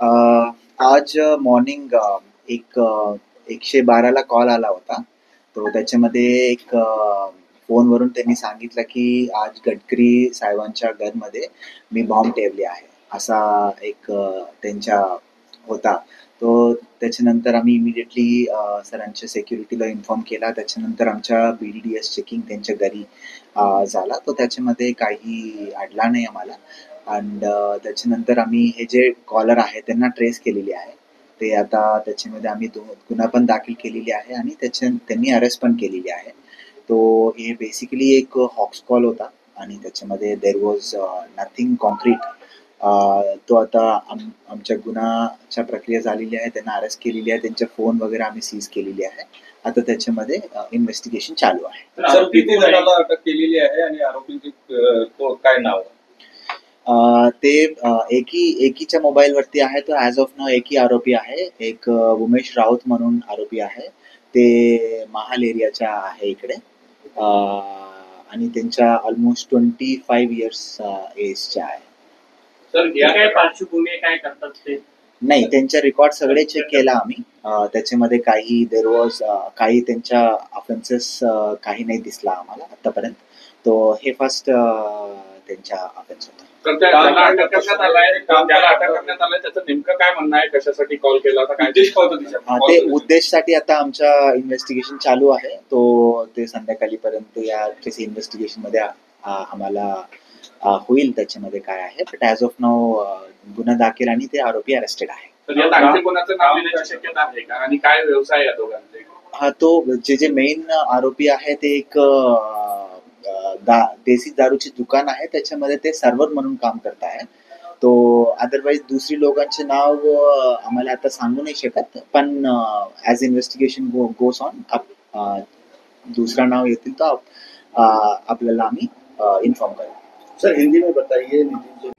अ, आज मॉर्निंग एक 112ला कॉल आला होता. तो त्याच्यामध्ये एक फोनवरून त्यांनी सांगितलं, की आज गडकरी साहेबांच्या घरमध्ये मी बॉम्ब ठेवली आहे. असा एक त्यांच्या होता. तो त्याच्यानंतर आम्ही इमिडिएटली सरांच्या सिक्युरिटीला इन्फॉर्म केला. त्याच्यानंतर आमच्या बी-डी-डी-एस चेकिंग त्यांच्या घरी झाला. तो त्याच्यामध्ये काही अडला नाही आम्हाला. अँड त्याच्यानंतर आम्ही हे जे कॉलर आहे त्यांना ट्रेस केलेली आहे. ते आता त्याच्यामध्ये आम्ही गुन्हा पण दाखल केलेली आहे आणि त्यांनी अरेस्ट पण केलेली आहे. तो हे बेसिकली एक हॉक्स कॉल होता आणि त्याच्यामध्ये देअर वॉज नथिंग कॉन्क्रीट. तो आता आमच्या गुन्हाच्या प्रक्रिया झालेली आहे. त्यांना अरेस्ट केलेली आहे. त्यांचे फोन वगैरे आम्ही सीज केलेली आहे. आता त्याच्यामध्ये इन्व्हेस्टिगेशन चालू आहे. सर किती जणांना अटक केलेली आहे आणि आरोपींचे काय नाव आहे? ते एकीच्या मोबाईलवरती आहे. तो ॲज ऑफ नाऊ एकी आरोपी आहे. एक उमेश राऊत म्हणून आरोपी आहे. ते महाल एरियाच्या आहे इकडे. आणि त्यांच्या ऑलमोस्ट 25 इयर्स एजच्या आहे. सर या काय पार्श्वभूमी काय करतात ते? नाही, त्यांच्या रेकॉर्ड सगळे चेक केला आम्ही. त्याच्यामध्ये काही देअर वॉज काही त्यांच्या ऑफेन्सेस काही नाही दिसला आम्हाला आतापर्यंत. तो हे फर्स्ट त्यांच्या ऑफेन्स होता. तर त्याला अटक करण्यात आलाय त्याचं नेमकं काय म्हणणं आहे? कशासाठी कॉल केला होता? काय उद्देश होता? ते उद्देशसाठी आता आमच्या इन्व्हेस्टिगेशन चालू आहे. ते संध्याकाळीपर्यंत या इन्व्हेस्टिगेशन मध्ये आम्हाला होईल त्याच्यामध्ये काय आहे. बट ॲज ऑफ नाऊ गुन्हा दाखल आणि ते आरोपी अरेस्टेड आहे. तर यात आणखी कोणाचं नाव येण्याची शक्यता आहे का? आणि काय व्यवसाय या दोघांचे? तो जे मेन आरोपी आहे ते एक देसी दारूची दुकान आहे. त्याच्यामध्ये ते सर्व्हर म्हणून काम करत आहे. तो अदरवाईज दुसरी लोकांचे नाव आम्हाला आता सांगू नाही शकत. पण ॲज इन्व्हेस्टिगेशन गोस ऑन दूसरा नाव येतील तर आपल्याला आम्ही इन्फॉर्म करू. सर हिंदी में बताइए, नितिन